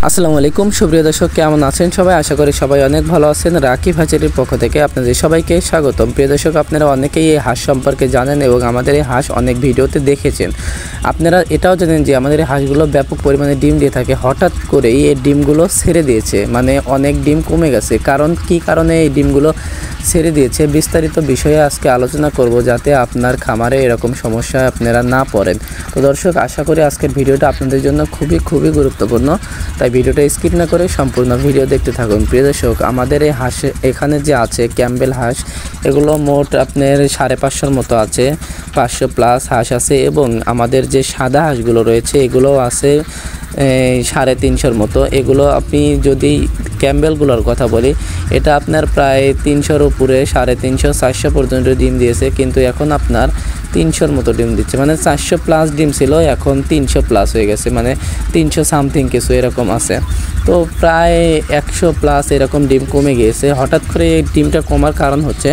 আসসালামু আলাইকুম সুপ্রিয় দর্শক, কেমন আছেন সবাই? আশা করি সবাই অনেক ভালো আছেন। রাকিব হ্যাচারির পক্ষ থেকে আপনাদের সবাইকে স্বাগতম। প্রিয় দর্শক, আপনারা অনেকেই এই হাঁস সম্পর্কে জানেন এবং আমাদের এই হাঁস অনেক ভিডিওতে দেখেছেন। আপনারা এটাও জানেন যে আমাদের এই হাঁসগুলো ব্যাপক পরিমাণে ডিম দিয়ে থাকে। হঠাৎ করেই এই ডিমগুলো ছেড়ে দিয়েছে, মানে অনেক ডিম কমে গেছে। কি কারণে এই ডিমগুলো ছেড়ে দিয়েছে বিস্তারিত বিষয়ে আজকে আলোচনা করব, যাতে আপনার খামারে এরকম সমস্যায় আপনারা না পড়েন। তো দর্শক, আশা করি আজকের ভিডিওটা আপনাদের জন্য খুবই গুরুত্বপূর্ণ, তাই ভিডিওটা স্কিপ না করে সম্পূর্ণ ভিডিও দেখতে থাকুন। প্রিয় দর্শক, আমাদের এই হাঁস এখানে যে আছে ক্যাম্বেল হাঁস, এগুলো মোট আপনার 550-র মতো আছে, 500+ হাঁস আছে। এবং আমাদের যে সাদা হাঁসগুলো রয়েছে এগুলোও আছে 350-র মতো। এগুলো আপনি যদি ক্যাম্বেলগুলোর কথা বলি, এটা আপনার প্রায় 300-র উপরে, 350-400 পর্যন্ত ডিম দিয়েছে, কিন্তু এখন আপনার 300-র মতো ডিম দিচ্ছে। মানে 400+ ডিম ছিল, এখন 300+ হয়ে গেছে, মানে 300 সামথিং কিছু এরকম আছে। তো প্রায় 100+ এরকম ডিম কমে গিয়েছে। হঠাৎ করে এই ডিমটা কমার কারণ হচ্ছে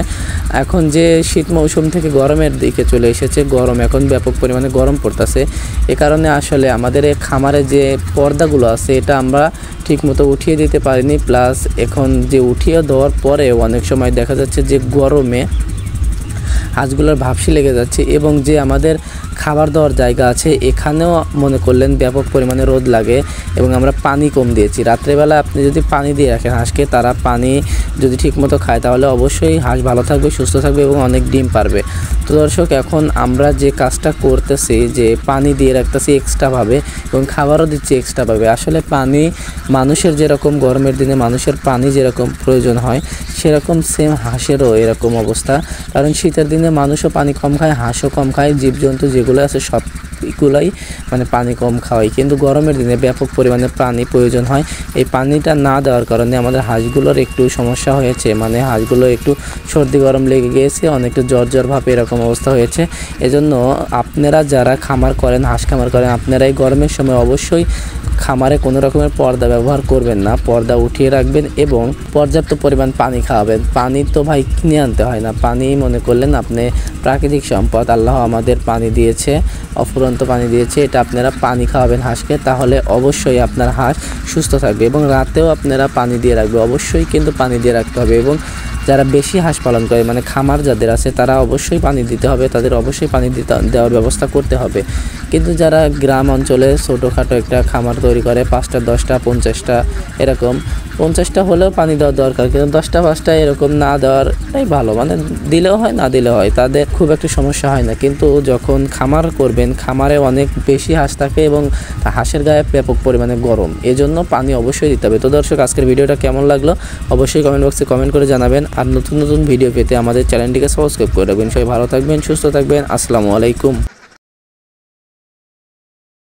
এখন যে শীত মৌসুম থেকে গরমের দিকে চলে এসেছে, গরম এখন ব্যাপক পরিমাণে গরম পড়তেছে। এ কারণে আসলে আমাদের এই খামারে যে পর্দাগুলো আছে এটা আমরা ঠিকমতো উঠিয়ে দিতে পারিনি। প্লাস এখন যে উঠিয়ে দেওয়ার পরে অনেক সময় দেখা যাচ্ছে যে গরমে হাঁসগুলোর ভাবসি লেগে যাচ্ছে, এবং যে আমাদের খাবার দেওয়ার জায়গা আছে এখানেও মনে করলেন ব্যাপক পরিমাণে রোদ লাগে, এবং আমরা পানি কম দিয়েছি। রাত্রেবেলা আপনি যদি পানি দিয়ে রাখেন হাঁসকে, তারা পানি যদি ঠিকমতো খায় তাহলে অবশ্যই হাঁস ভালো থাকবে, সুস্থ থাকবে এবং অনেক ডিম পারবে। তো দর্শক, এখন আমরা যে কাজটা করতেছি যে পানি দিয়ে রাখতেছি এক্সট্রাভাবে এবং খাবারও দিচ্ছি এক্সট্রাভাবে। আসলে পানি মানুষের যেরকম গরমের দিনে মানুষের পানি যেরকম প্রয়োজন হয়, সেরকম সেম হাঁসেরও এরকম অবস্থা। কারণ শীতের দিনে মানুষও পানি কম খায়, হাঁসও কম খায়, জীবজন্তু যেগুলো আছে সবগুলাই মানে পানি কম খাওয়ায়। কিন্তু গরমের দিনে ব্যাপক পরিমাণে পানি প্রয়োজন হয়। এই পানিটা না দেওয়ার কারণে আমাদের হাঁসগুলোর একটু সমস্যা হয়েছে, মানে হাঁসগুলো একটু সর্দি গরম লেগে গিয়েছে, অনেকটা জ্বর ভাবে এরকম অবস্থা হয়েছে। এজন্য আপনারা যারা খামার করেন, হাঁস খামার করেন, আপনারা এই গরমের সময় অবশ্যই খামারে কোনো রকমের পর্দা ব্যবহার করবেন না, পর্দা উঠিয়ে রাখবেন এবং পর্যাপ্ত পরিমাণ পানি খাওয়াবেন। পানি তো ভাই কিনে আনতে হয় না, পানি মনে করলেন আপনি প্রাকৃতিক সম্পদ, আল্লাহ আমাদের পানি দিয়েছে, অফুরন্ত পানি দিয়েছে, এটা আপনারা পানি খাওয়াবেন হাঁসকে, তাহলে অবশ্যই আপনার হাঁস সুস্থ থাকবে। এবং রাতেও আপনারা পানি দিয়ে রাখবে, অবশ্যই কিন্তু পানি দিয়ে রাখতে হবে। এবং যারা বেশি হাঁস পালন করে, মানে খামার যাদের আছে, তারা অবশ্যই পানি দিতে হবে, তাদের অবশ্যই পানি দেওয়ার ব্যবস্থা করতে হবে। কিন্তু যারা গ্রাম অঞ্চলে ছোটোখাটো একটা খামার তৈরি করে, 5টা 10টা 50টা এরকম, 50টা হলেও পানি দেওয়ার দরকার, কিন্তু 10টা 5টা এরকম না দেওয়ারটাই ভালো। মানে দিলেও হয়, না দিলেও হয়, তাদের খুব একটা সমস্যা হয় না। কিন্তু যখন খামার করবেন, খামারে অনেক বেশি হাঁস থাকে এবং হাঁসের গায়ে ব্যাপক পরিমাণে গরম, এজন্য পানি অবশ্যই দিতে হবে। তো দর্শক, আজকের ভিডিওটা কেমন লাগলো অবশ্যই কমেন্ট বক্সে কমেন্ট করে জানাবেন। আর নতুন ভিডিও পেতে আমাদের চ্যানেলটিকে সাবস্ক্রাইব করে রাখবেন। সবাই ভালো থাকবেন, সুস্থ থাকবেন। আসসালামু আলাইকুম।